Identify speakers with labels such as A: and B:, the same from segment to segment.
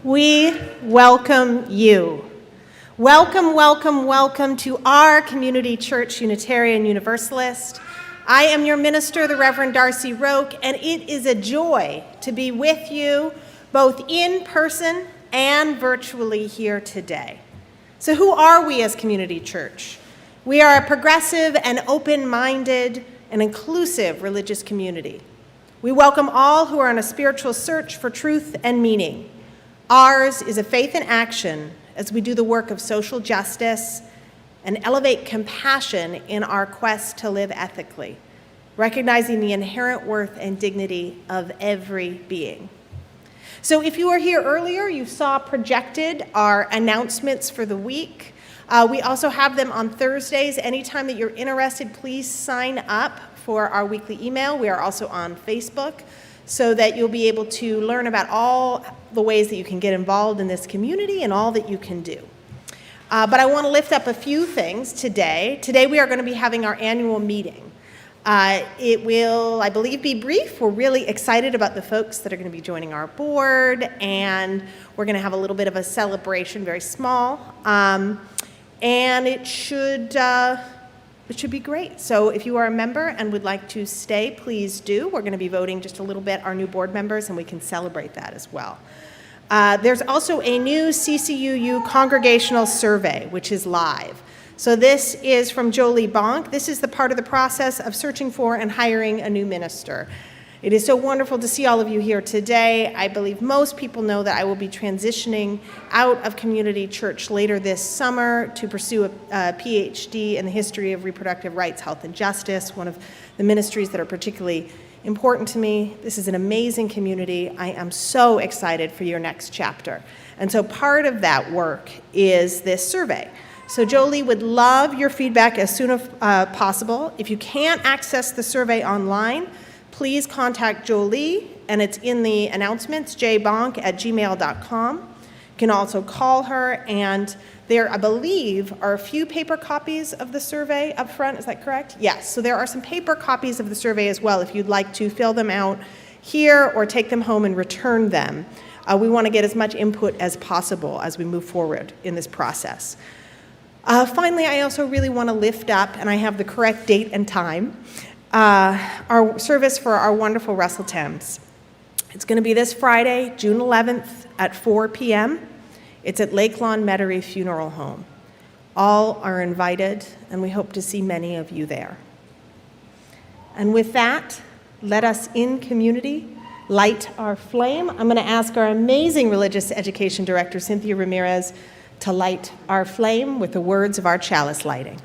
A: We welcome you. Welcome, welcome, welcome to our community Church Unitarian Universalist. I am your minister, the Reverend Darcy, and it is a joy to be with you both in person and virtually here today. So who are we as community church? We are a progressive and open-minded and inclusive religious community. We welcome all who are on a spiritual search for truth and meaning. Ours is a faith in action as we do the work of social justice and elevate compassion in our quest to live ethically, recognizing the inherent worth and dignity of every being. So if you were here earlier, you saw projected our announcements for the week. We also have them on Thursdays. Anytime that you're interested, please sign up for our weekly email. We are also on Facebook, so that you'll be able to learn about all the ways that you can get involved in this community and all that you can do. But I want to lift up a few things today. Today we are going to be having our annual meeting. It will, I believe, be brief. We're really excited about the folks that are going to be joining our board, and we're going to have a little bit of a celebration, very small, and it should be great. So if you are a member and would like to stay, please do. We're going to be voting just a little bit our new board members, and we can celebrate that as well. There's also a new CCUU congregational survey, which is live. So this is from Jolie Bonk. This is the part of the process of searching for and hiring a new minister. It is so wonderful to see all of you here today. I believe most people know that I will be transitioning out of community church later this summer to pursue a PhD in the history of reproductive rights, health, and justice, one of the ministries that are particularly important to me. This is an amazing community. I am so excited for your next chapter. And so part of that work is this survey. So Jolie would love your feedback as soon as possible. If you can't access the survey online, please contact Jolie, and it's in the announcements, jbonk@gmail.com. You can also call her, and there, I believe, are a few paper copies of the survey up front. Is that correct? Yes. So there are some paper copies of the survey as well if you'd like to fill them out here or take them home and return them. We want to get as much input as possible as we move forward in this process. Finally, I also really want to lift up, and I have the correct date and time, our service for our wonderful Russell Thames. It's going to be this Friday, June 11th at 4 p.m. It's at Lake Lawn Metairie Funeral Home. All are invited, and we hope to see many of you there. And with that, let us in community light our flame. I'm going to ask our amazing religious education director, Cynthia Ramirez, to light our flame with the words of our chalice lighting.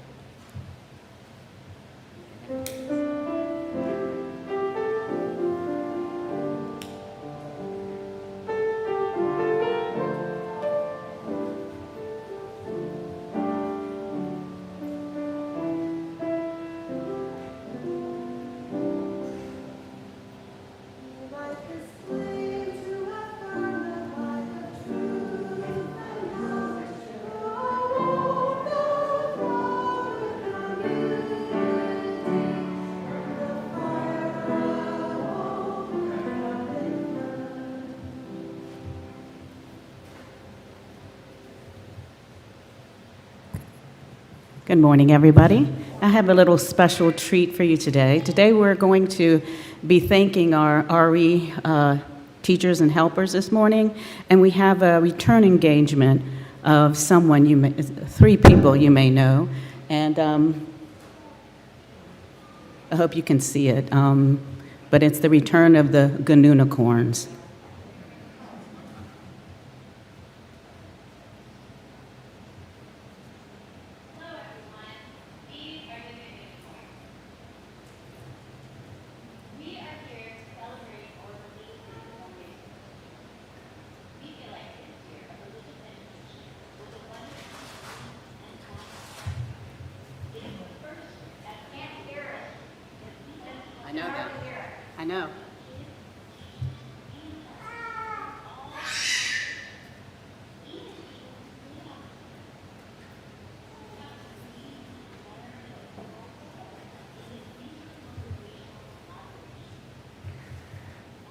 B: Good morning, everybody. I have a little special treat for you today. Today we're going to be thanking our RE teachers and helpers this morning, and we have a return engagement of someone, 3 people you may know, and I hope you can see it, but it's the return of the Unicorns. I know.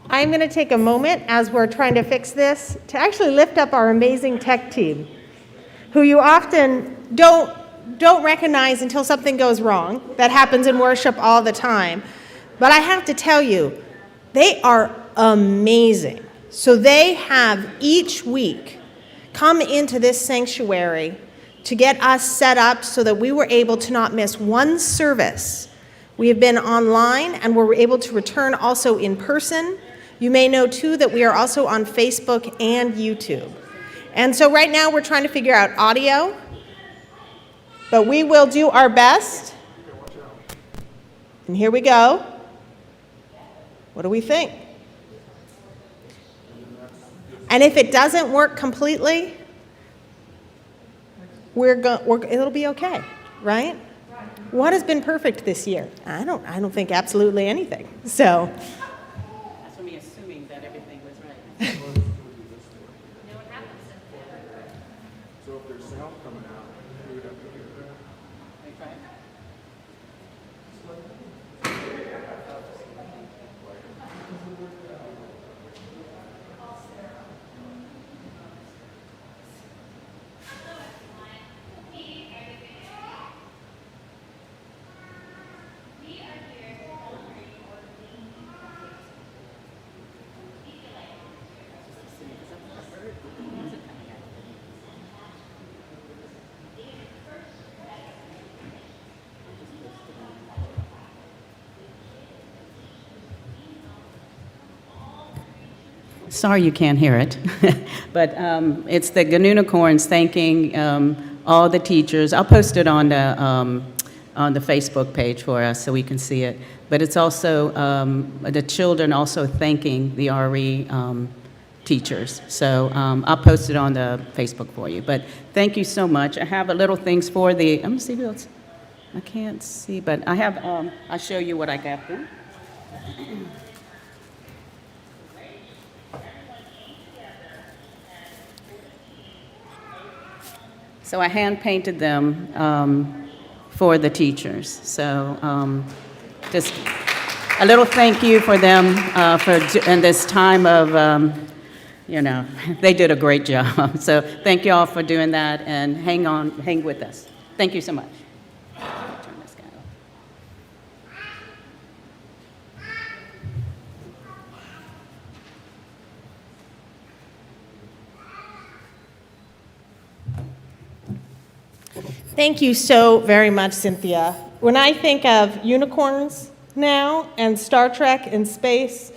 A: I'm going to take a moment as we're trying to fix this to actually lift up our amazing tech team, who you often don't recognize until something goes wrong. That happens in worship all the time. But I have to tell you, they are amazing. So they have each week come into this sanctuary to get us set up so that we were able to not miss one service. We have been online and we're able to return also in person. You may know too that we are also on Facebook and YouTube. And so right now we're trying to figure out audio, but we will do our best. And here we go. What do we think? And if it doesn't work completely, it'll be okay, right? What has been perfect this year? I don't think absolutely anything. So
B: That's me assuming that everything was right.
C: So if there's sound coming out, we would have to do that.
B: Sorry you can't hear it, but it's the Unicorns thanking all the teachers. I'll post it on the Facebook page for us so we can see it. But it's also the children also thanking the RE teachers. So I'll post it on the Facebook for you. But thank you so much. I have a little things for the. Let me see what else. I can't see, but I have. I'll show you what I got them. So I hand-painted them for the teachers. So just a little thank you for them in this time of, they did a great job. So thank you all for doing that, and hang with us. Thank you so much. Turn this guy off.
A: thank you so very much, Cynthia. When I think of unicorns now and Star Trek in space,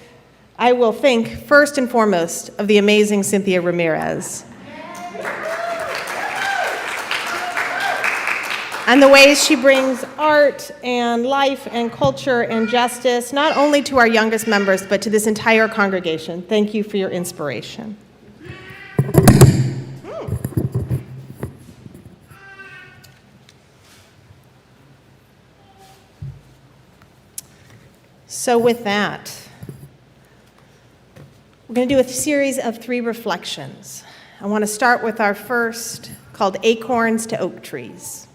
A: I will think first and foremost of the amazing Cynthia Ramirez. and the ways she brings art and life and culture and justice, not only to our youngest members, but to this entire congregation. Thank you for your inspiration. So with that, we're going to do a series of 3 reflections. I want to start with our first, called Acorns to Oak Trees.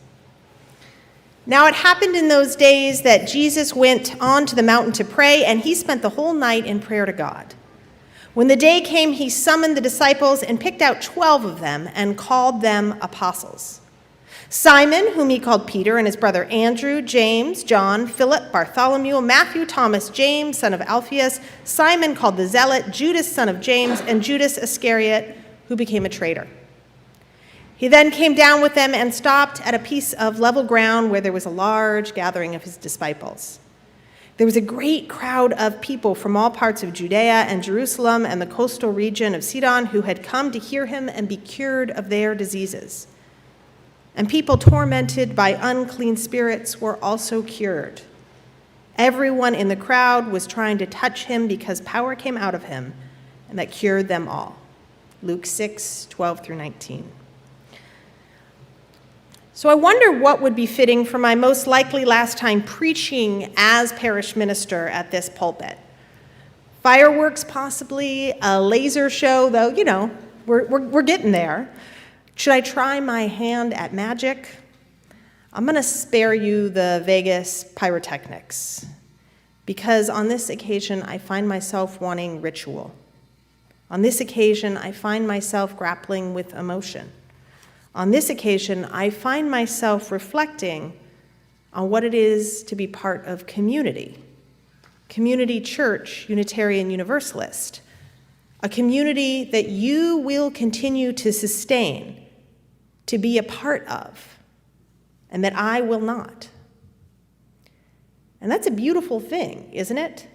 A: Now it happened in those days that Jesus went on to the mountain to pray, and he spent the whole night in prayer to God. When the day came, he summoned the disciples and picked out 12 of them and called them apostles. Simon, whom he called Peter, and his brother Andrew, James, John, Philip, Bartholomew, Matthew, Thomas, James, son of Alphaeus, Simon called the Zealot, Judas, son of James, and Judas Iscariot, who became a traitor. He then came down with them and stopped at a piece of level ground where there was a large gathering of his disciples. There was a great crowd of people from all parts of Judea and Jerusalem and the coastal region of Sidon who had come to hear him and be cured of their diseases. And people tormented by unclean spirits were also cured. Everyone in the crowd was trying to touch him because power came out of him, and that cured them all. Luke 6:12-19. So I wonder what would be fitting for my most likely last time preaching as parish minister at this pulpit. Fireworks possibly, a laser show, though, you know, we're getting there. Should I try my hand at magic? I'm going to spare you the Vegas pyrotechnics, because on this occasion I find myself wanting ritual. On this occasion I find myself grappling with emotion. On this occasion I find myself reflecting on what it is to be part of community. Community Church Unitarian Universalist, a community that you will continue to sustain, to be a part of, and that I will not. And that's a beautiful thing, isn't it?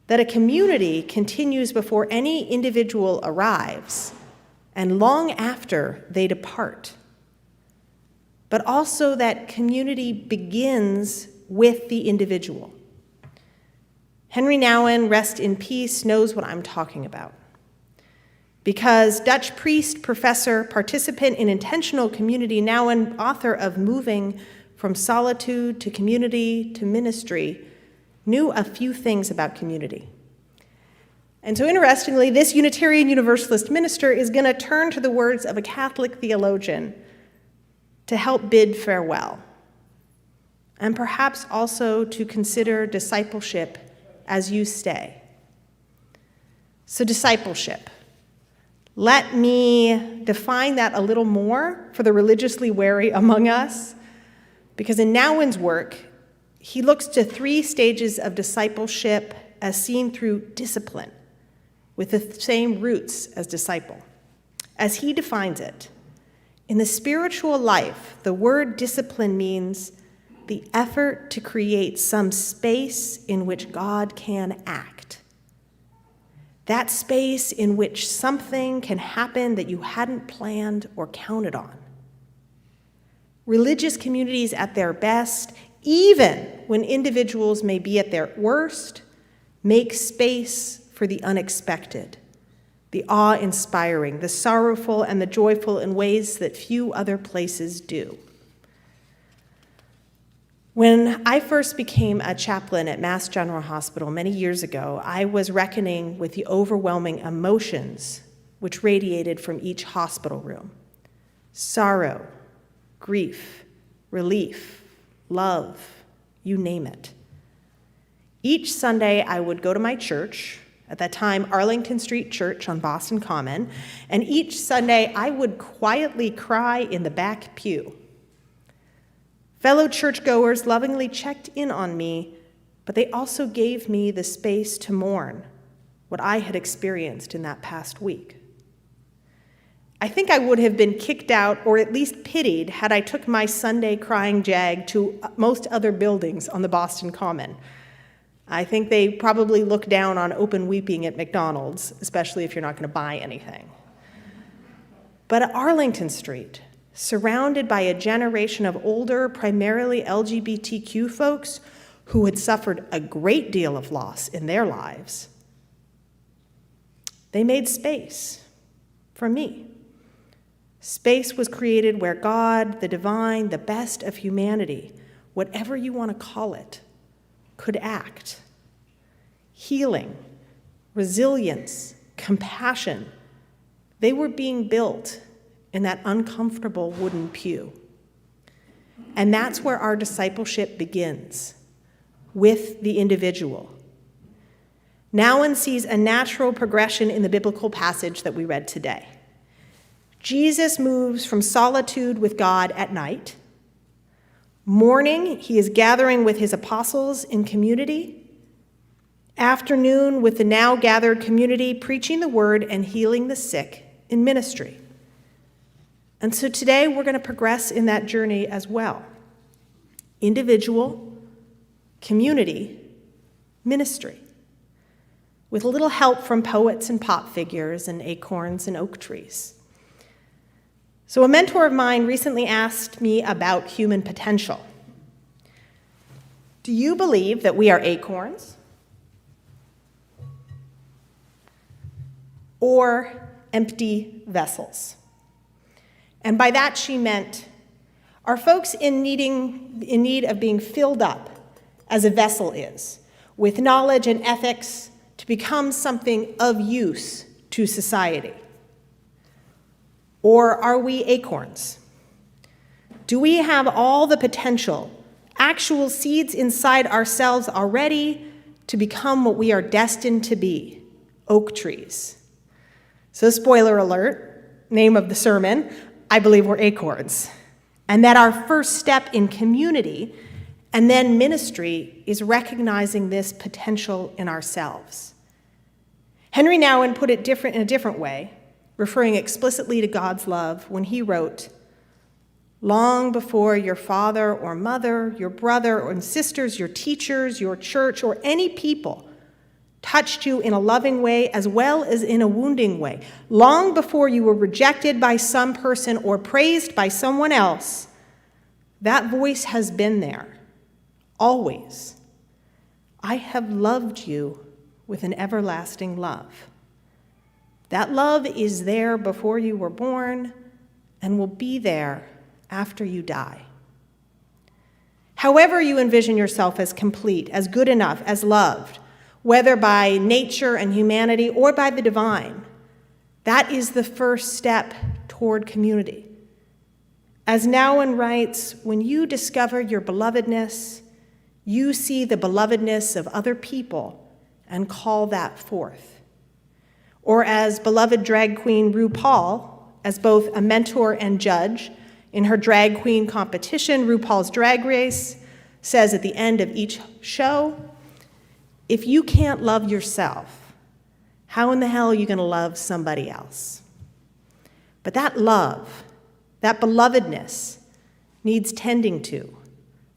A: That a community continues before any individual arrives and long after they depart. But also that community begins with the individual. Henri Nouwen, rest in peace, knows what I'm talking about. Because Dutch priest, professor, participant in intentional community, Nouwen, author of Moving from Solitude to Community to Ministry, knew a few things about community. And so interestingly, this Unitarian Universalist minister is going to turn to the words of a Catholic theologian to help bid farewell, and perhaps also to consider discipleship as you stay. So discipleship. Let me define that a little more for the religiously wary among us, because in Nouwen's work, he looks to 3 stages of discipleship as seen through discipline, with the same roots as disciple. As he defines it, in the spiritual life, the word discipline means the effort to create some space in which God can act. That space in which something can happen that you hadn't planned or counted on. Religious communities at their best, even when individuals may be at their worst, make space for the unexpected, the awe-inspiring, the sorrowful, and the joyful in ways that few other places do. When I first became a chaplain at Mass General Hospital many years ago, I was reckoning with the overwhelming emotions which radiated from each hospital room. Sorrow, grief, relief, love, you name it. Each Sunday, I would go to my church, at that time Arlington Street Church on Boston Common, and each Sunday I would quietly cry in the back pew. Fellow churchgoers lovingly checked in on me, but they also gave me the space to mourn what I had experienced in that past week. I think I would have been kicked out or at least pitied had I took my Sunday crying jag to most other buildings on the Boston Common. I think they probably look down on open weeping at McDonald's, especially if you're not going to buy anything. But at Arlington Street, surrounded by a generation of older, primarily LGBTQ folks who had suffered a great deal of loss in their lives, they made space for me. Space was created where God, the divine, the best of humanity, whatever you want to call it, could act. Healing, resilience, compassion, they were being built in that uncomfortable wooden pew. And that's where our discipleship begins, with the individual. Nouwen sees a natural progression in the biblical passage that we read today. Jesus moves from solitude with God at night. Morning, he is gathering with his apostles in community. Afternoon, with the now gathered community, preaching the word and healing the sick in ministry. And so today we're going to progress in that journey as well. Individual, community, ministry. With a little help from poets and pop figures and acorns and oak trees. So a mentor of mine recently asked me about human potential. Do you believe that we are acorns? Or empty vessels? And by that she meant, are folks in need of being filled up as a vessel is, with knowledge and ethics to become something of use to society? Or are we acorns? Do we have all the potential, actual seeds inside ourselves already to become what we are destined to be, oak trees? So spoiler alert, name of the sermon, I believe we're acorns. And that our first step in community and then ministry is recognizing this potential in ourselves. Henri Nouwen put it in a different way, referring explicitly to God's love when he wrote, "Long before your father or mother, your brother or sisters, your teachers, your church, or any people touched you in a loving way as well as in a wounding way, long before you were rejected by some person or praised by someone else, that voice has been there, always. I have loved you with an everlasting love. That love is there before you were born and will be there after you die. However you envision yourself as complete, as good enough, as loved, whether by nature and humanity or by the divine, that is the first step toward community. As Nouwen writes, when you discover your belovedness, you see the belovedness of other people and call that forth. Or as beloved drag queen RuPaul, as both a mentor and judge in her drag queen competition, RuPaul's Drag Race, says at the end of each show, if you can't love yourself, how in the hell are you going to love somebody else? But that love, that belovedness, needs tending to,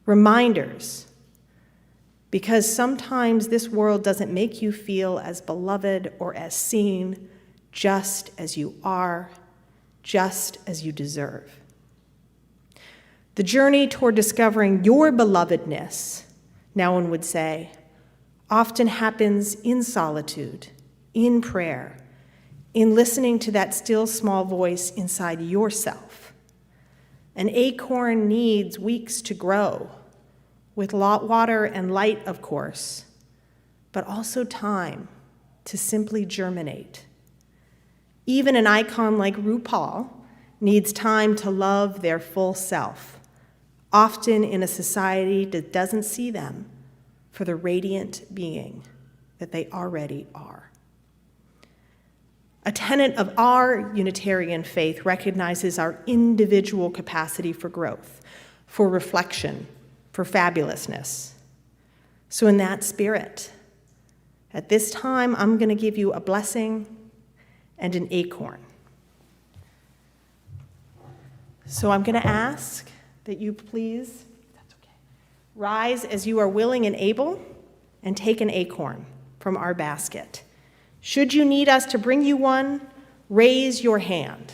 A: reminders, because sometimes this world doesn't make you feel as beloved or as seen just as you are, just as you deserve. The journey toward discovering your belovedness, Nouwen would say, often happens in solitude, in prayer, in listening to that still small voice inside yourself. An acorn needs weeks to grow, with water and light, of course, but also time to simply germinate. Even an icon like RuPaul needs time to love their full self, often in a society that doesn't see them for the radiant being that they already are. A tenet of our Unitarian faith recognizes our individual capacity for growth, for reflection, for fabulousness. So in that spirit, at this time, I'm going to give you a blessing and an acorn. So I'm going to ask that you please rise as you are willing and able and take an acorn from our basket. Should you need us to bring you one, raise your hand.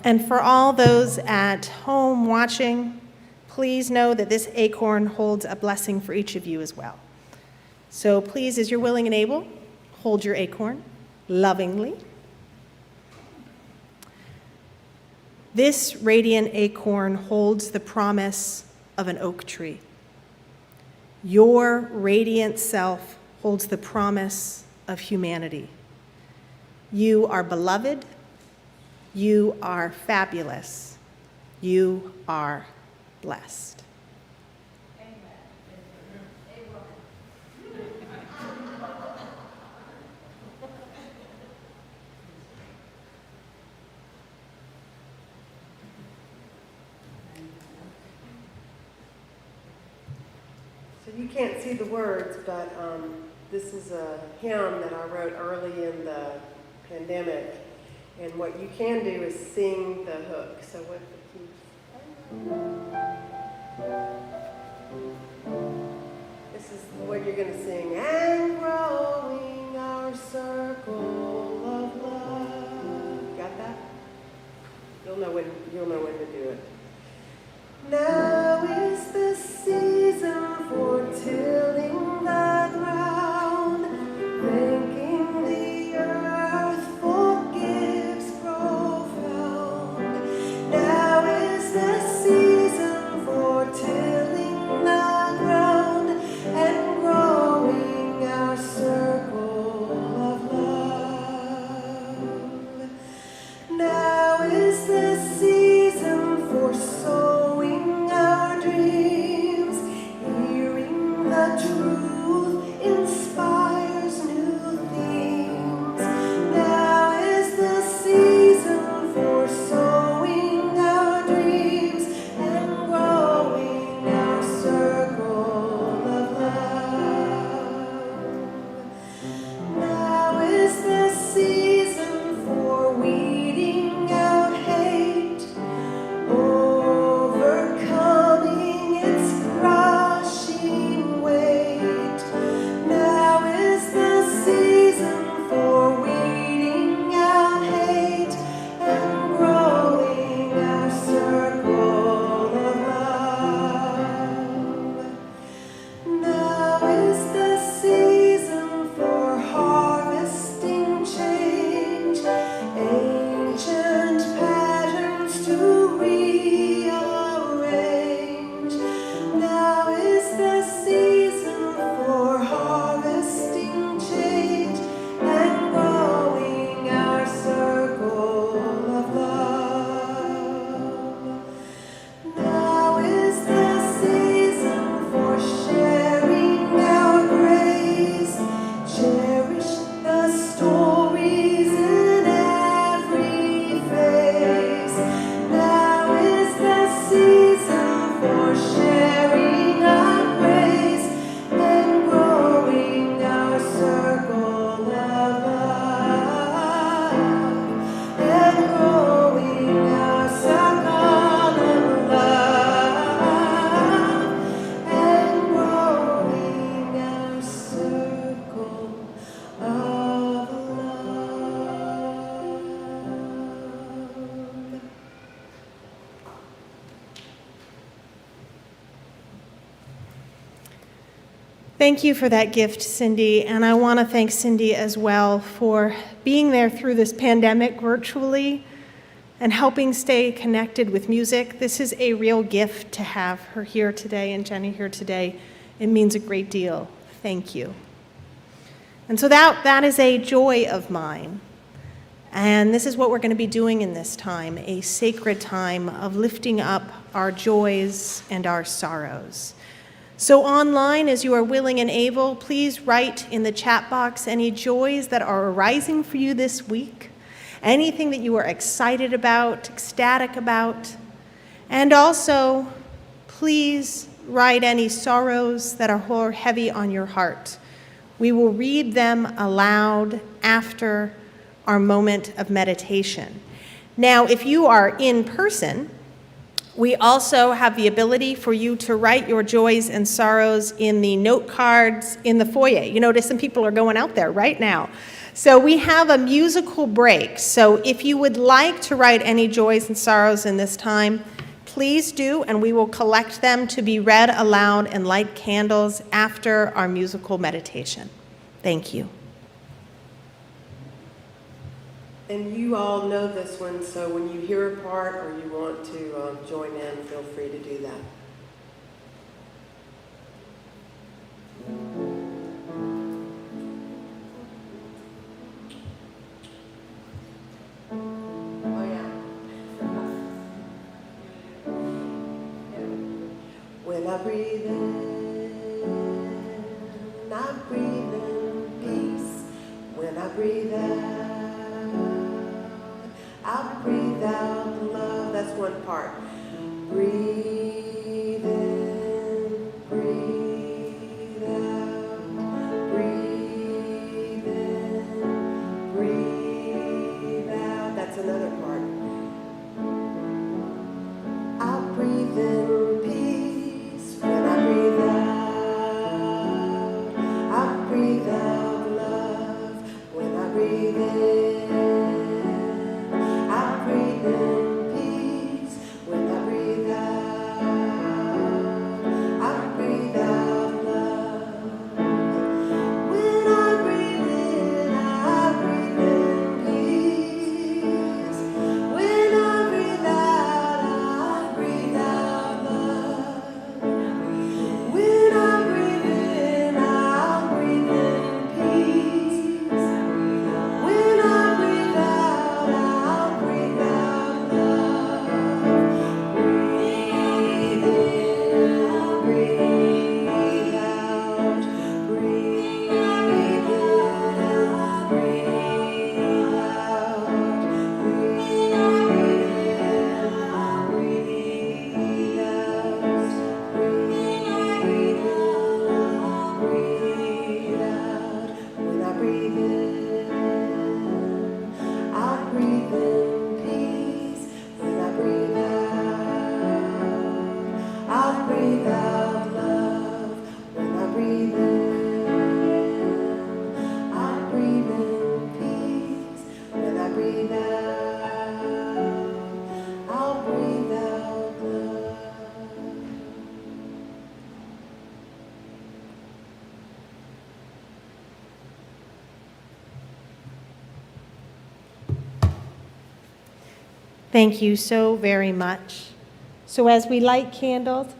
A: And for all those at home watching, please know that this acorn holds a blessing for each of you as well. So please, as you're willing and able, hold your acorn lovingly. This radiant acorn holds the promise of an oak tree. Your radiant self holds the promise of humanity. You are beloved. You are fabulous. You are blessed.
D: So you can't see the words, but this is a hymn that I wrote early in the pandemic. And what you can do is sing the hook. So what the keys? This is what you're going to sing. And growing our circle of love. Got that? You'll know when to do it. Now is the season for tilling the ground, thanking the earth for gifts profound. Now is the season for tilling the ground and growing our circle of love. Now is the season for sowing our dreams, hearing the truth inspires new themes. Now is the season for sowing our dreams and growing our circle of love. Now is the season for weeding out hate, overcoming its crushing weight. Now is the season for weeding out hate and growing our circle of love. Now is the season for harvesting change, ancient patterns to rearrange. Now is the season for harvesting change and growing our circle of love. Now is the season for sharing our grace, cherish the stories in every phase. Now is the season for sharing our grace and growing our circle of love, and growing our circle of love, and growing our circle of love.
A: Thank you for that gift, Cindy, and I want to thank Cindy as well for being there through this pandemic virtually and helping stay connected with music. This is a real gift to have her here today and Jenny here today. It means a great deal. Thank you. And so that is a joy of mine. And this is what we're going to be doing in this time, a sacred time of lifting up our joys and our sorrows. So online, as you are willing and able, please write in the chat box any joys that are arising for you this week, anything that you are excited about, ecstatic about, and also please write any sorrows that are heavy on your heart. We will read them aloud after our moment of meditation. Now, if you are in person, We also have the ability for you to write your joys and sorrows in the note cards in the foyer. You notice some people are going out there right now. So we have a musical break. So if you would like to write any joys and sorrows in this time, please do, and we will collect them to be read aloud and light candles after our musical meditation. Thank you.
D: And you all know this one, so when you hear a part or you want to join in, feel free to do that. Oh yeah. When I breathe in, I breathe in peace. When I breathe out, I breathe out the love. That's one part. Breathe in, breathe out. Breathe in, breathe out. That's another part. I breathe in peace when I breathe out. I breathe out love when I breathe in.
A: Thank you so very much. So as we light candles,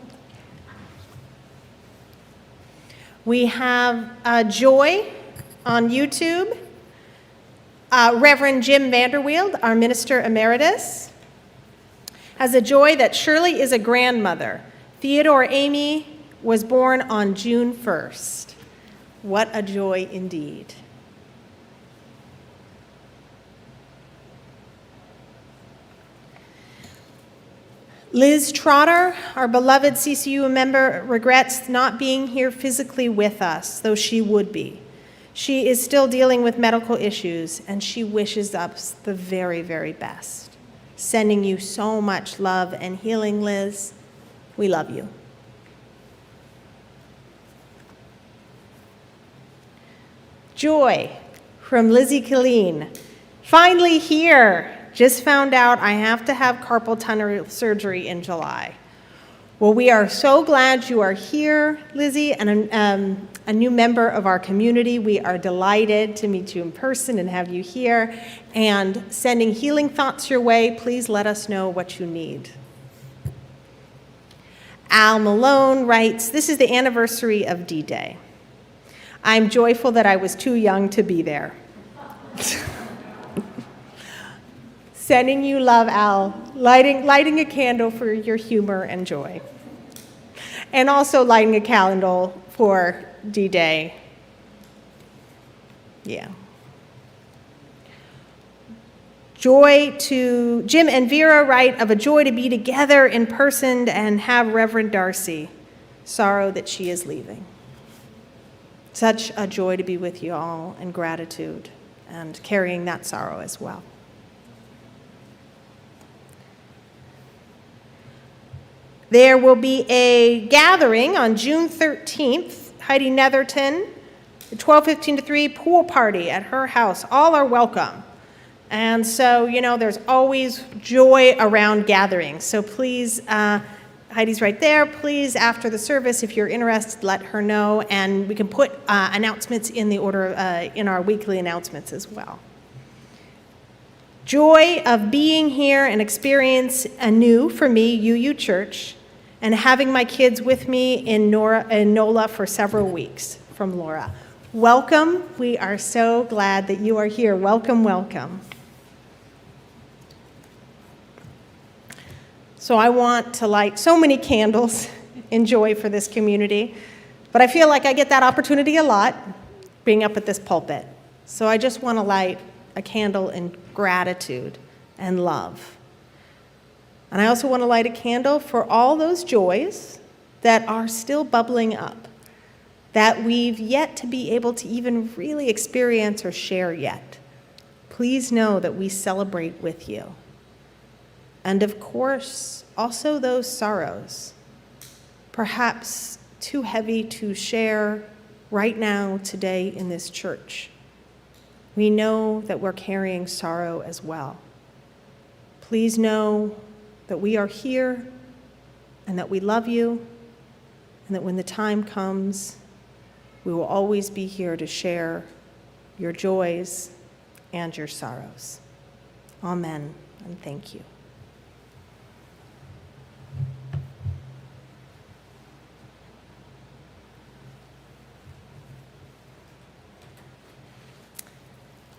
A: we have Joy on YouTube, Reverend Jim Vanderweeld, our Minister Emeritus, has a joy that Shirley is a grandmother. Theodore Amy was born on June 1st. What a joy indeed. Liz Trotter, our beloved CCUU member, regrets not being here physically with us, though she would be. She is still dealing with medical issues, and she wishes us the very, very best. Sending you so much love and healing, Liz. We love you. Joy from Lizzie Killeen. Finally here. Just found out I have to have carpal tunnel surgery in July. Well, we are so glad you are here, Lizzie, and a new member of our community. We are delighted to meet you in person and have you here. And sending healing thoughts your way, please let us know what you need. Al Malone writes, this is the anniversary of D-Day. I'm joyful that I was too young to be there. Sending you love, Al. Lighting a candle for your humor and joy. And also lighting a candle for D-Day. Yeah. Joy to Jim and Vera write of a joy to be together in person and have Reverend Darcy. Sorrow that she is leaving. Such a joy to be with you all, and gratitude, and carrying that sorrow as well. There will be a gathering on June 13th, Heidi Netherton, 12:15 to 3, pool party at her house. All are welcome. And so, there's always joy around gatherings. So please, Heidi's right there. Please, after the service, if you're interested, let her know. And we can put announcements in the order in our weekly announcements as well. Joy of being here and experience anew for me, UU Church, and having my kids with me in NOLA for several weeks, from Laura. Welcome. We are so glad that you are here. Welcome, welcome. So I want to light so many candles in joy for this community, but I feel like I get that opportunity a lot being up at this pulpit. So I just want to light a candle in gratitude and love. And I also want to light a candle for all those joys that are still bubbling up, that we've yet to be able to even really experience or share yet. Please know that we celebrate with you. And of course, also those sorrows, perhaps too heavy to share right now, today in this church. We know that we're carrying sorrow as well. Please know that we are here and that we love you, and that when the time comes, we will always be here to share your joys and your sorrows. Amen, and thank you.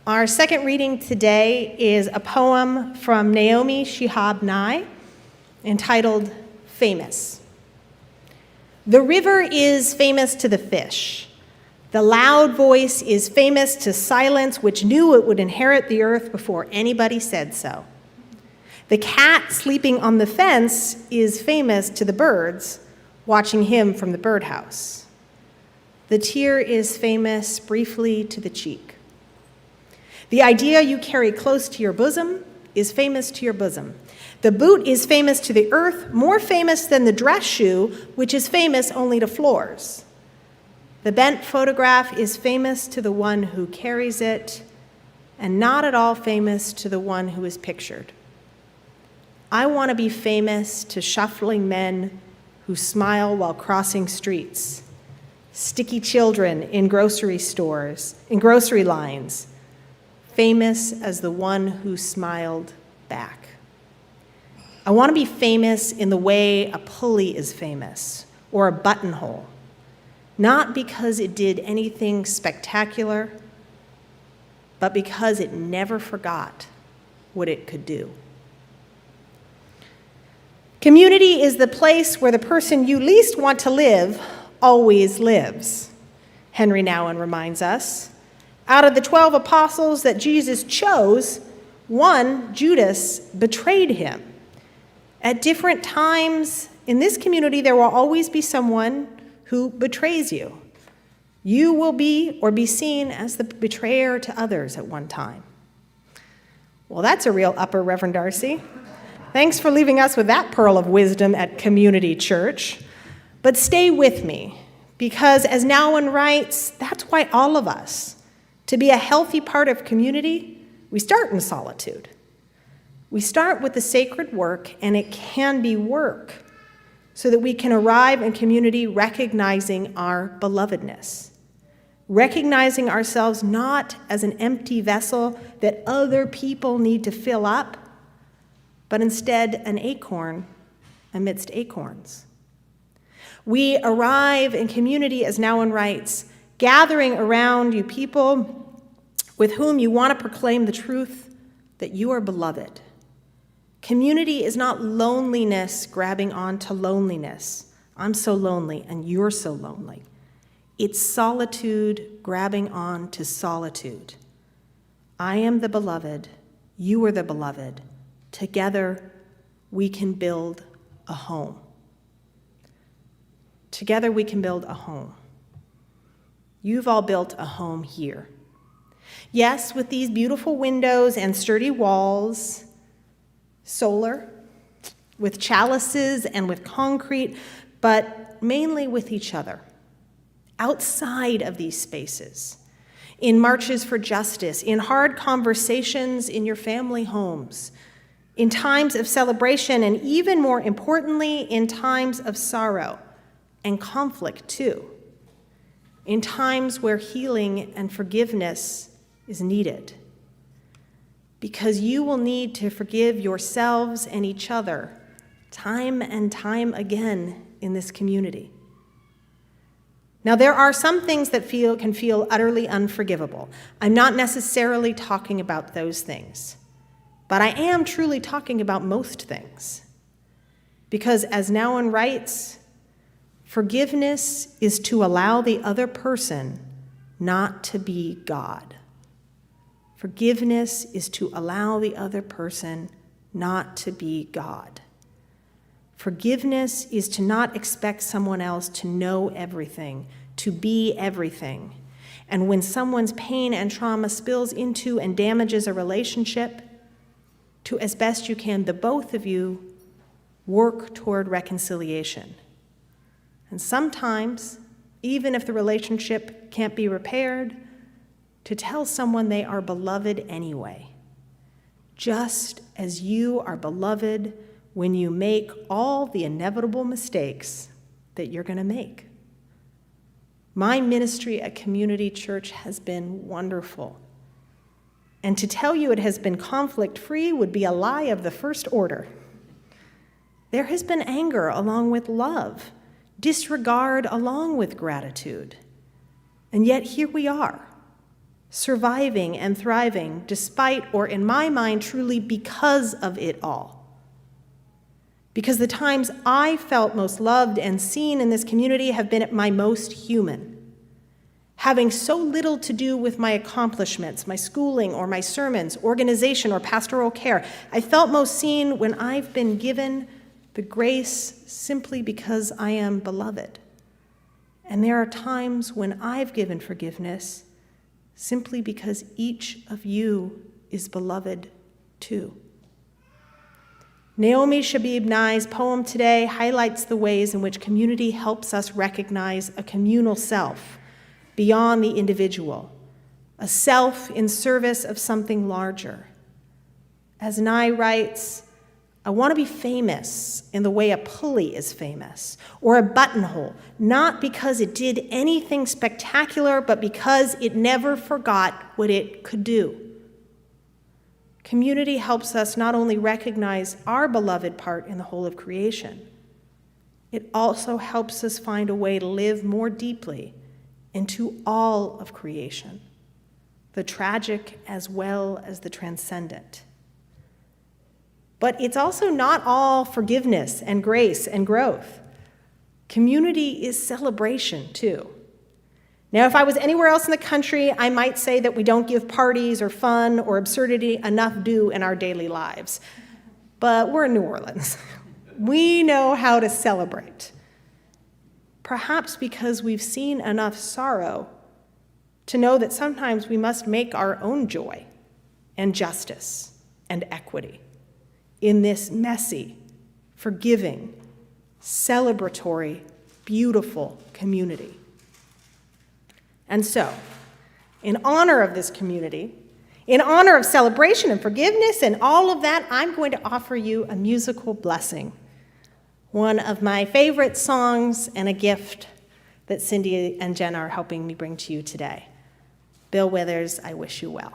A: Our second reading today is a poem from Naomi Shihab Nye entitled Famous. The river is famous to the fish. The loud voice is famous to silence, which knew it would inherit the earth before anybody said so. The cat sleeping on the fence is famous to the birds, watching him from the birdhouse. The tear is famous briefly to the cheek. The idea you carry close to your bosom is famous to your bosom. The boot is famous to the earth, more famous than the dress shoe, which is famous only to floors. The bent photograph is famous to the one who carries it, and not at all famous to the one who is pictured. I want to be famous to shuffling men who smile while crossing streets, sticky children in grocery stores, in grocery lines, famous as the one who smiled back. I want to be famous in the way a pulley is famous, or a buttonhole, not because it did anything spectacular, but because it never forgot what it could do. Community is the place where the person you least want to live always lives, Henri Nouwen reminds us. Out of the 12 apostles that Jesus chose, one, Judas, betrayed him. At different times in this community, there will always be someone who betrays you. You will be or be seen as the betrayer to others at one time. Well, that's a real upper, Reverend Darcy. Thanks for leaving us with that pearl of wisdom at Community Church. But stay with me, because as Nouwen writes, that's why all of us, to be a healthy part of community, we start in solitude. We start with the sacred work, and it can be work, so that we can arrive in community recognizing our belovedness, recognizing ourselves not as an empty vessel that other people need to fill up, but instead an acorn amidst acorns. We arrive in community, as Nouwen writes, gathering around you people with whom you want to proclaim the truth that you are beloved. Community is not loneliness grabbing onto loneliness. I'm so lonely and you're so lonely. It's solitude grabbing on to solitude. I am the beloved, you are the beloved. Together we can build a home. Together we can build a home. You've all built a home here. Yes, with these beautiful windows and sturdy walls, solar, with chalices and with concrete, but mainly with each other, outside of these spaces, in marches for justice, in hard conversations in your family homes, in times of celebration, and even more importantly, in times of sorrow and conflict too, in times where healing and forgiveness is needed. Because you will need to forgive yourselves and each other time and time again in this community. Now, there are some things that can feel utterly unforgivable. I'm not necessarily talking about those things, but I am truly talking about most things. Because as Nouwen writes, forgiveness is to allow the other person not to be God. Forgiveness is to allow the other person not to be God. Forgiveness is to not expect someone else to know everything, to be everything. And when someone's pain and trauma spills into and damages a relationship, to, as best you can, the both of you work toward reconciliation. And sometimes, even if the relationship can't be repaired, to tell someone they are beloved anyway, just as you are beloved when you make all the inevitable mistakes that you're going to make. My ministry at Community Church has been wonderful. And to tell you it has been conflict-free would be a lie of the first order. There has been anger along with love, disregard along with gratitude. And yet here we are, surviving and thriving despite, or in my mind, truly because of it all. Because the times I felt most loved and seen in this community have been at my most human, having so little to do with my accomplishments, my schooling or my sermons, organization or pastoral care. I felt most seen when I've been given the grace simply because I am beloved. And there are times when I've given forgiveness simply because each of you is beloved too. Naomi Shabib Nye's poem today highlights the ways in which community helps us recognize a communal self beyond the individual, a self in service of something larger. As Nye writes, I want to be famous in the way a pulley is famous, or a buttonhole, not because it did anything spectacular, but because it never forgot what it could do. Community helps us not only recognize our beloved part in the whole of creation, it also helps us find a way to live more deeply into all of creation, the tragic as well as the transcendent. But it's also not all forgiveness and grace and growth. Community is celebration too. Now, if I was anywhere else in the country, I might say that we don't give parties or fun or absurdity enough due in our daily lives. But we're in New Orleans. We know how to celebrate. Perhaps because we've seen enough sorrow to know that sometimes we must make our own joy and justice and equity in this messy, forgiving, celebratory, beautiful community. And so, in honor of this community, in honor of celebration and forgiveness and all of that, I'm going to offer you a musical blessing, one of my favorite songs and a gift that Cindy and Jen are helping me bring to you today. Bill Withers, I Wish You Well.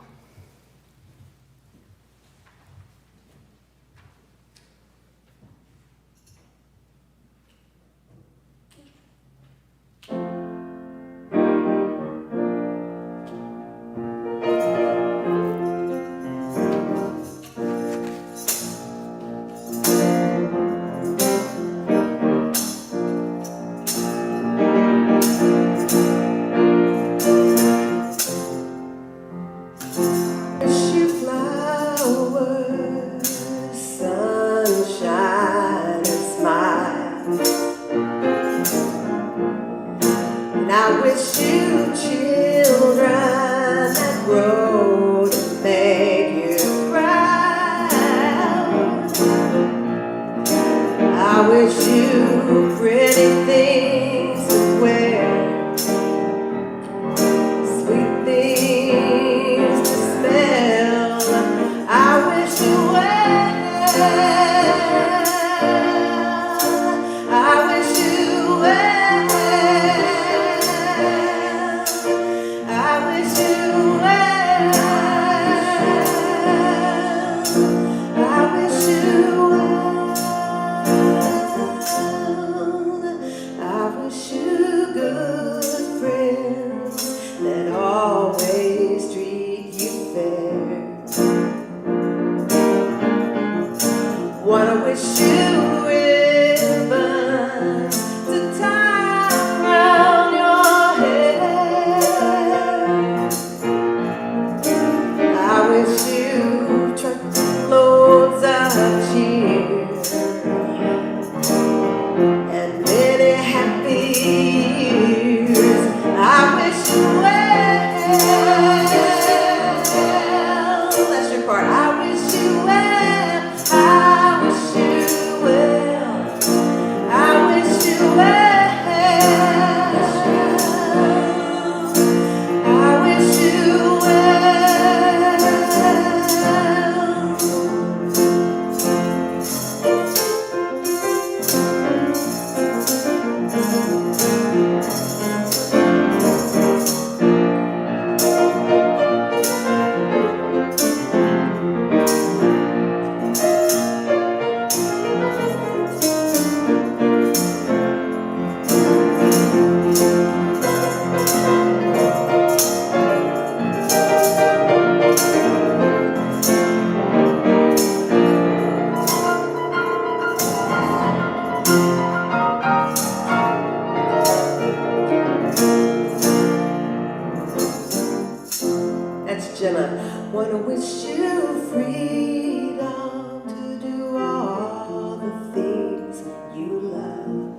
D: Jenna. Wanna wish you freedom to do all the things you love.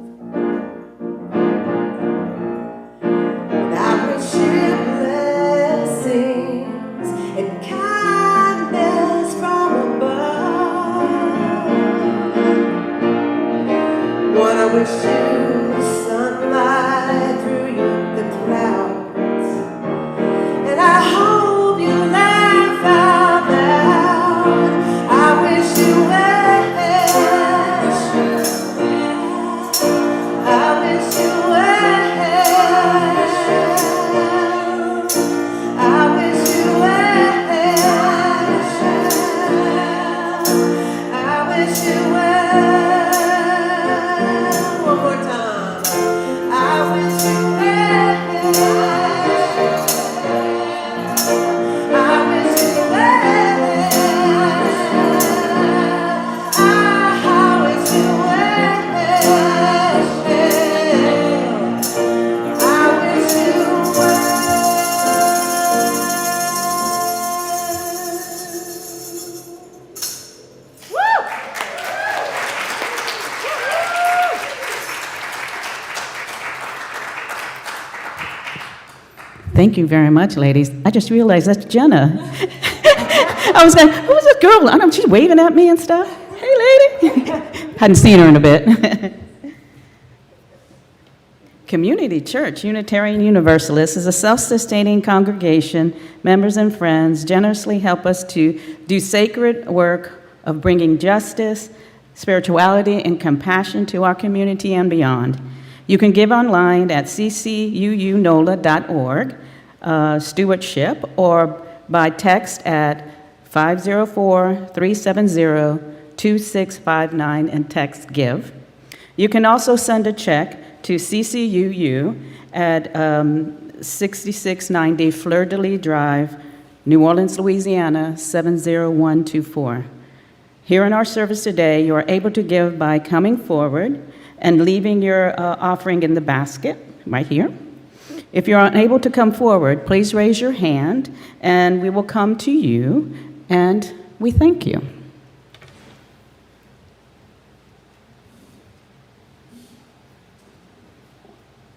D: And I wish you blessings and kindness from above. Wanna wish you the sunlight through the clouds. And I hope you laugh out loud. I wish you well. I wish you well. I wish you well. I wish you well. One more time. I wish you well. I wish you well. I wish you well. I wish you well.
B: Thank you very much, ladies. I just realized that's Jenna. I was like, who's this girl? I don't know, she's waving at me and stuff. Hey, lady. Hadn't seen her in a bit. Community Church Unitarian Universalist is a self-sustaining congregation. Members and friends generously help us to do sacred work of bringing justice, spirituality, and compassion to our community and beyond. You can give online at ccuunola.org, stewardship, or by text at 504-370-2659 and text GIVE. You can also send a check to CCUU at 6690 Fleur de Lis Drive, New Orleans, Louisiana, 70124. Here in our service today, you are able to give by coming forward and leaving your offering in the basket right here. If you're unable to come forward, please raise your hand and we will come to you, and we thank you.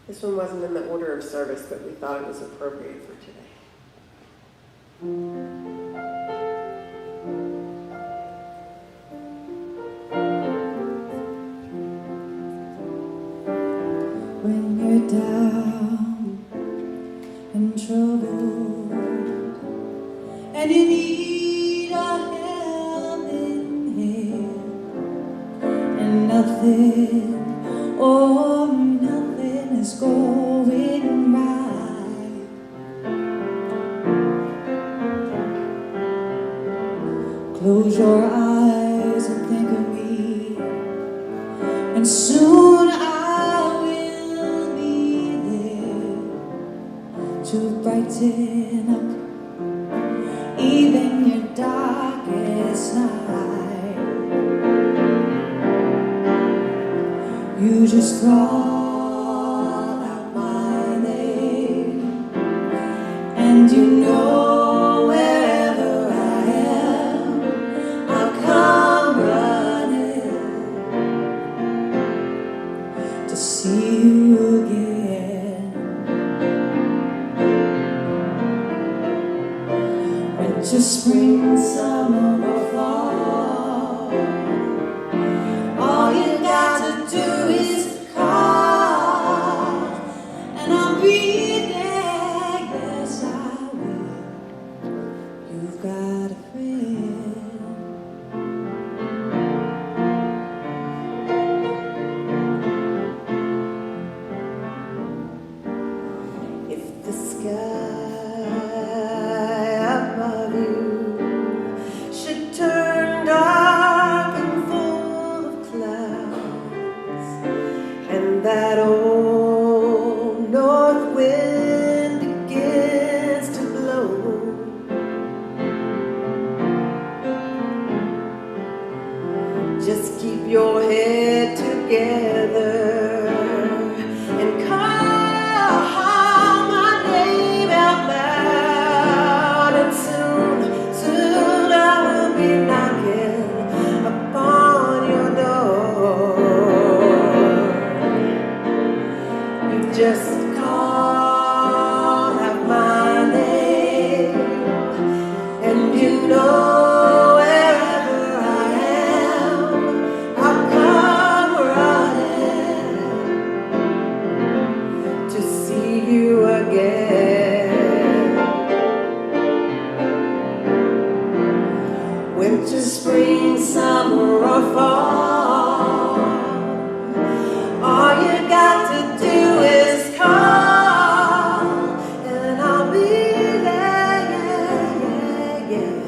D: This one wasn't in the order of service, but we thought it was appropriate for today.
E: When you're down and troubled and you need a helping hand and nothing, oh nothing is going right, close your eyes and think of me, and soon I will be there to brighten up even your darkest night. You just call out my name, and you know wherever I am, I'll come running to see you again. Winter, spring, summer, or fall, all you got to do is call, and I'll be there. Yes, I will. You've got a friend.
D: If the sky above you should turn dark and full of clouds, and that old north wind begins to blow, just keep your head together and call my name out loud, and soon
E: winter, spring, summer, or fall. All you got to do is call, and I'll be there, yeah, yeah, yeah.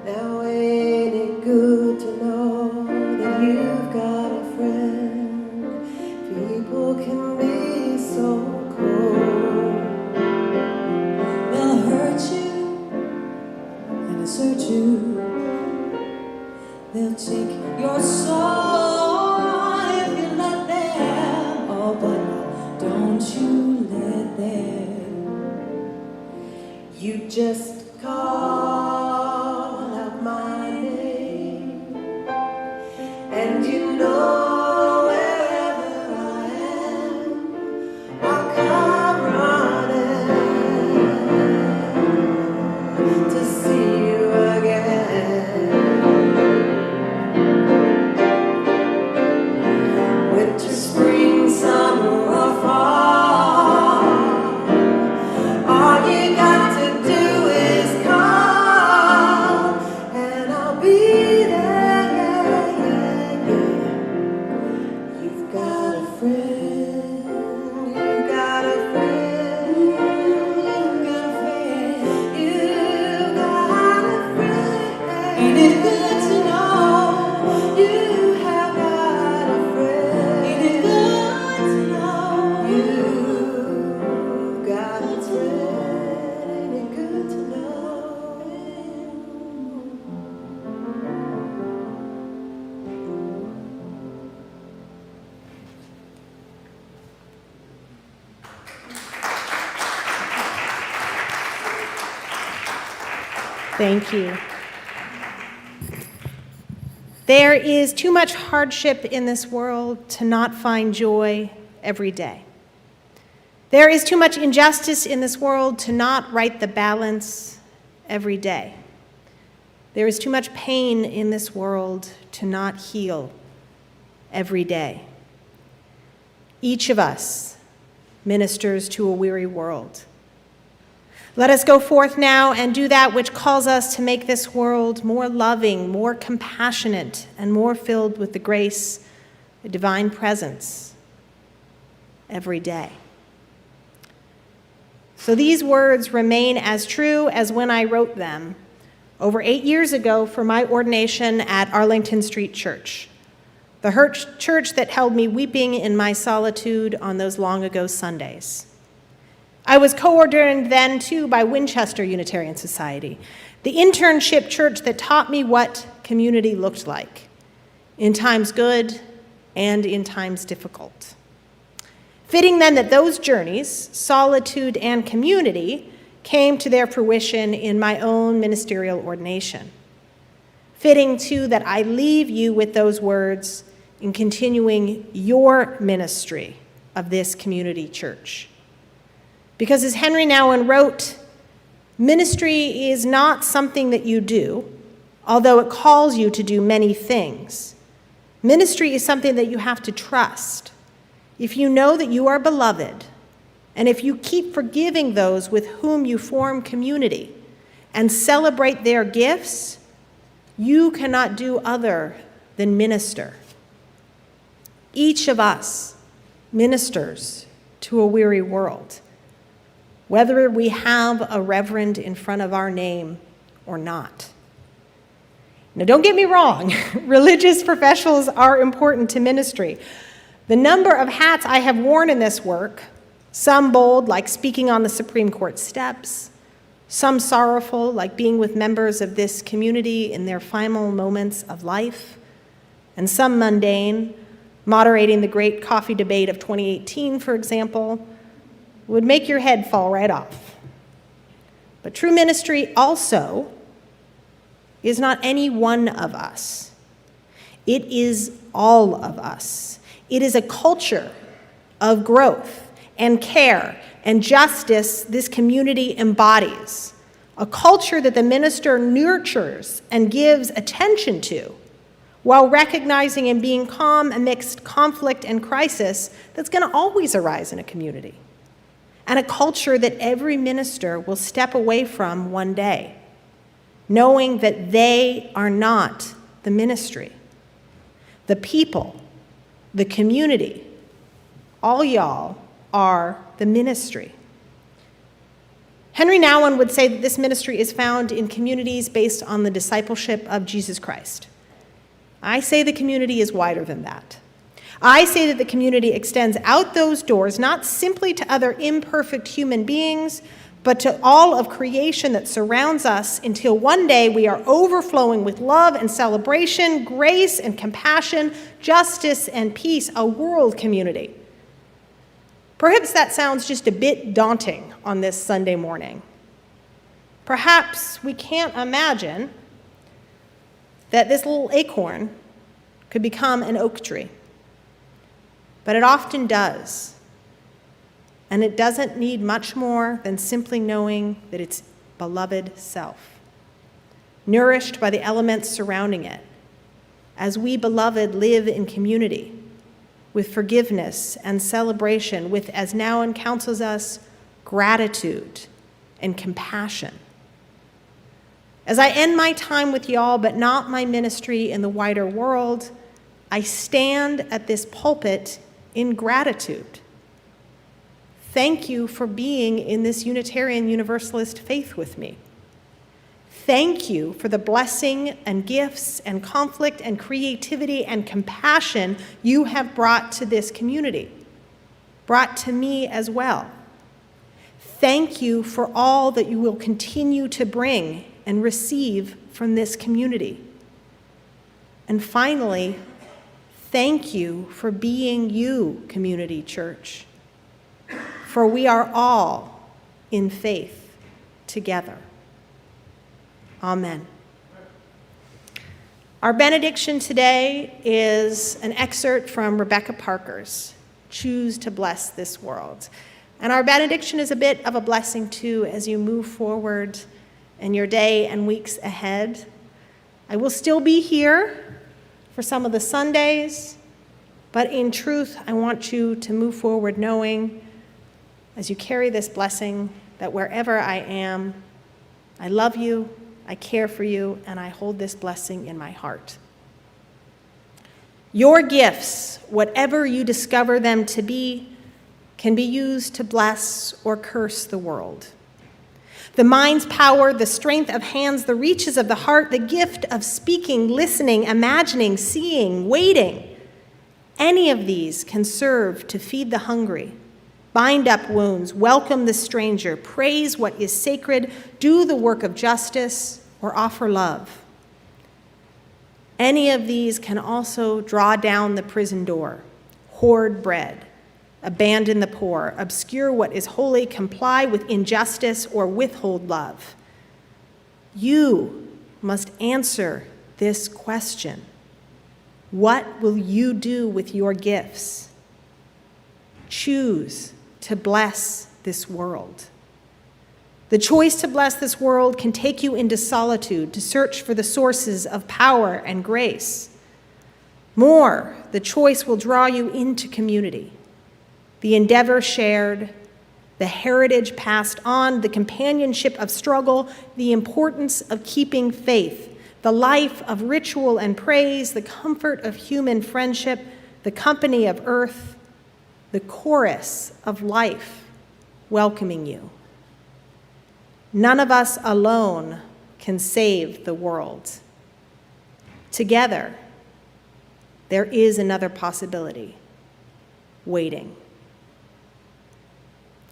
E: Now ain't it good to know that you've got a friend? People can be so cold. They'll hurt you and assert you. They'll take your soul if you let them. Oh, but don't you let them. You just call out my name, and you know wherever I am, I'll come running to see you again. Winter, spring, summer, or fall, all you got to do is call, and I'll be there, yeah, yeah, yeah. You've got a friend, you've got a friend, you've got a friend, you've got a friend. Ain't it good to know you have got a friend? Ain't it good to know you've got a friend? Ain't it good to know?
A: Thank you. There is too much hardship in this world to not find joy every day. There is too much injustice in this world to not right the balance every day. There is too much pain in this world to not heal every day. Each of us ministers to a weary world. Let us go forth now and do that which calls us to make this world more loving, more compassionate, and more filled with the grace, the divine presence every day. So these words remain as true as when I wrote them over 8 years ago for my ordination at Arlington Street Church, the church that held me weeping in my solitude on those long ago Sundays. I was co-ordained then, too, by Winchester Unitarian Society, the internship church that taught me what community looked like, in times good and in times difficult. Fitting then that those journeys, solitude and community, came to their fruition in my own ministerial ordination. Fitting, too, that I leave you with those words in continuing your ministry of this community church. Because as Henri Nouwen wrote, ministry is not something that you do, although it calls you to do many things. Ministry is something that you have to trust. If you know that you are beloved, and if you keep forgiving those with whom you form community and celebrate their gifts, you cannot do other than minister. Each of us ministers to a weary world, whether we have a reverend in front of our name or not. Now, don't get me wrong, religious professionals are important to ministry. The number of hats I have worn in this work, some bold, like speaking on the Supreme Court steps, some sorrowful, like being with members of this community in their final moments of life, and some mundane, moderating the great coffee debate of 2018, for example, would make your head fall right off. But true ministry also is not any one of us. It is all of us. It is a culture of growth and care and justice this community embodies, a culture that the minister nurtures and gives attention to, while recognizing and being calm amidst conflict and crisis that's going to always arise in a community, and a culture that every minister will step away from one day. knowing that they are not the ministry. The people, the community, all y'all are the ministry. Henri Nouwen would say that this ministry is found in communities based on the discipleship of Jesus Christ. I say the community is wider than that. I say that the community extends out those doors, not simply to other imperfect human beings, but to all of creation that surrounds us until one day we are overflowing with love and celebration, grace and compassion, justice and peace, a world community. Perhaps that sounds just a bit daunting on this Sunday morning. Perhaps we can't imagine that this little acorn could become an oak tree. But it often does. And it doesn't need much more than simply knowing that it's beloved self, nourished by the elements surrounding it, as we, beloved, live in community, with forgiveness and celebration, with, as Nouwen counsels us, gratitude and compassion. As I end my time with y'all, but not my ministry in the wider world, I stand at this pulpit in gratitude. Thank you for being in this Unitarian Universalist faith with me. Thank you for the blessing and gifts and conflict and creativity and compassion you have brought to this community, brought to me as well. Thank you for all that you will continue to bring and receive from this community. And finally, thank you for being you, Community Church, for we are all in faith together. Amen. Our benediction today is an excerpt from Rebecca Parker's Choose to Bless This World. And our benediction is a bit of a blessing too as you move forward in your day and weeks ahead. I will still be here for some of the Sundays, but in truth, I want you to move forward knowing, as you carry this blessing, that wherever I am, I love you, I care for you, and I hold this blessing in my heart. Your gifts, whatever you discover them to be, can be used to bless or curse the world. The mind's power, the strength of hands, the reaches of the heart, the gift of speaking, listening, imagining, seeing, waiting, any of these can serve to feed the hungry, bind up wounds, welcome the stranger, praise what is sacred, do the work of justice, or offer love. Any of these can also draw down the prison door, hoard bread, abandon the poor, obscure what is holy, comply with injustice, or withhold love. You must answer this question. What will you do with your gifts? Choose to bless this world. The choice to bless this world can take you into solitude to search for the sources of power and grace. More, the choice will draw you into community, the endeavor shared, the heritage passed on, the companionship of struggle, the importance of keeping faith, the life of ritual and praise, the comfort of human friendship, the company of earth, the chorus of life welcoming you. None of us alone can save the world. Together, there is another possibility waiting.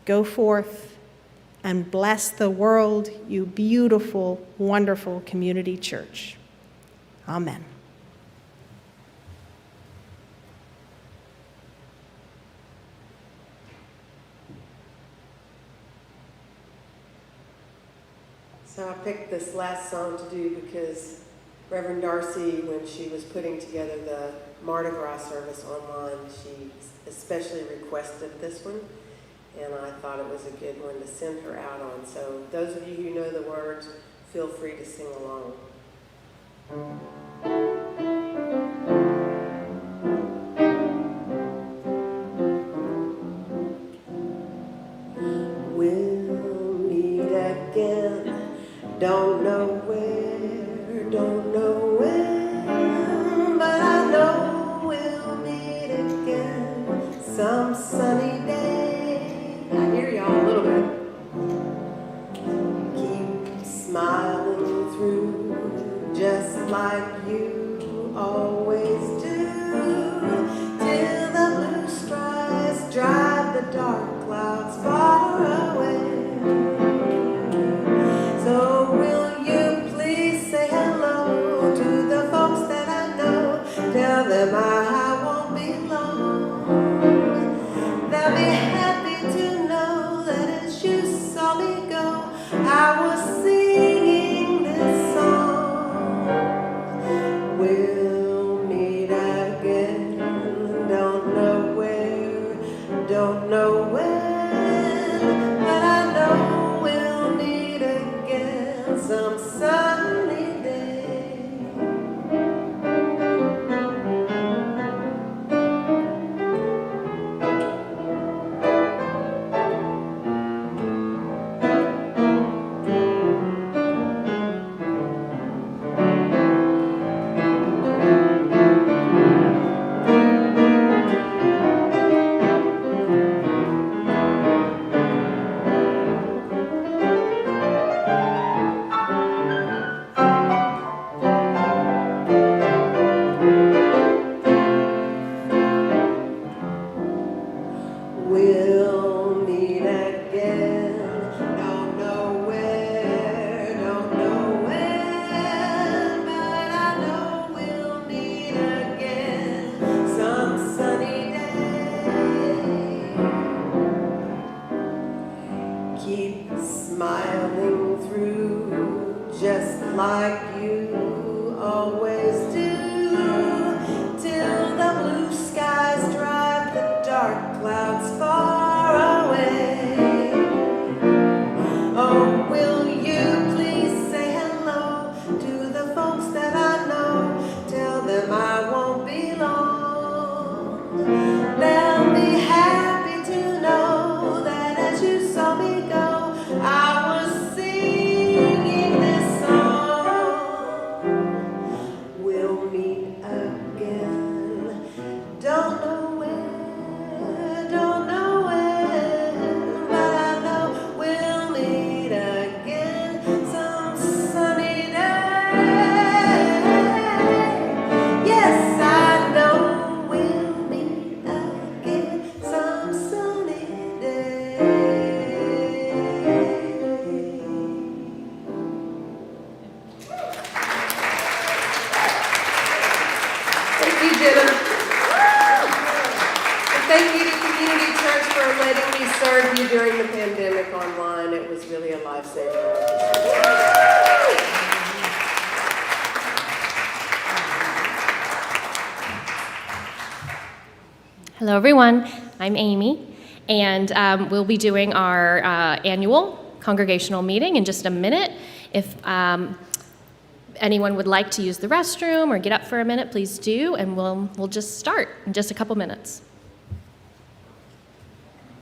A: Go forth and bless the world, you beautiful, wonderful Community Church. Amen.
D: So I picked this last song to do because Reverend Darcy, when she was putting together the Mardi Gras service online, she especially requested this one, and I thought it was a good one to send her out on. So those of you who know the words, feel free to sing along. We'll meet again, don't know where. smiling through just like you always do, till the blue skies drive the dark clouds far away. So will you please say hello to the folks that I know, tell them I won't be long. They'll be happy to know that as you saw me go, I was singing this song. We'll meet again, don't know where, don't know when, but I know we'll meet again some sunny day. We'll meet again, don't know where, don't know when, but I know we'll meet again some sunny day. Keep smiling through just like you always do, till the blue skies drive the dark clouds far away. Oh, will you please say hello to the folks that I know, tell them I won't be long. They'll be happy to know that as you saw me go, I was singing this song. We'll meet again, don't know where, don't know when, but I know we'll meet again some sunny day. Yes, I know we'll meet again some sunny day. Thank you, Jenna. And thank you to Community Church for letting me serve you during the pandemic online. It was really a lifesaver.
F: Hello, everyone. I'm Amy, and we'll be doing our annual congregational meeting in just a minute. If anyone would like to use the restroom or get up for a minute, please do, and we'll just start in just a couple minutes.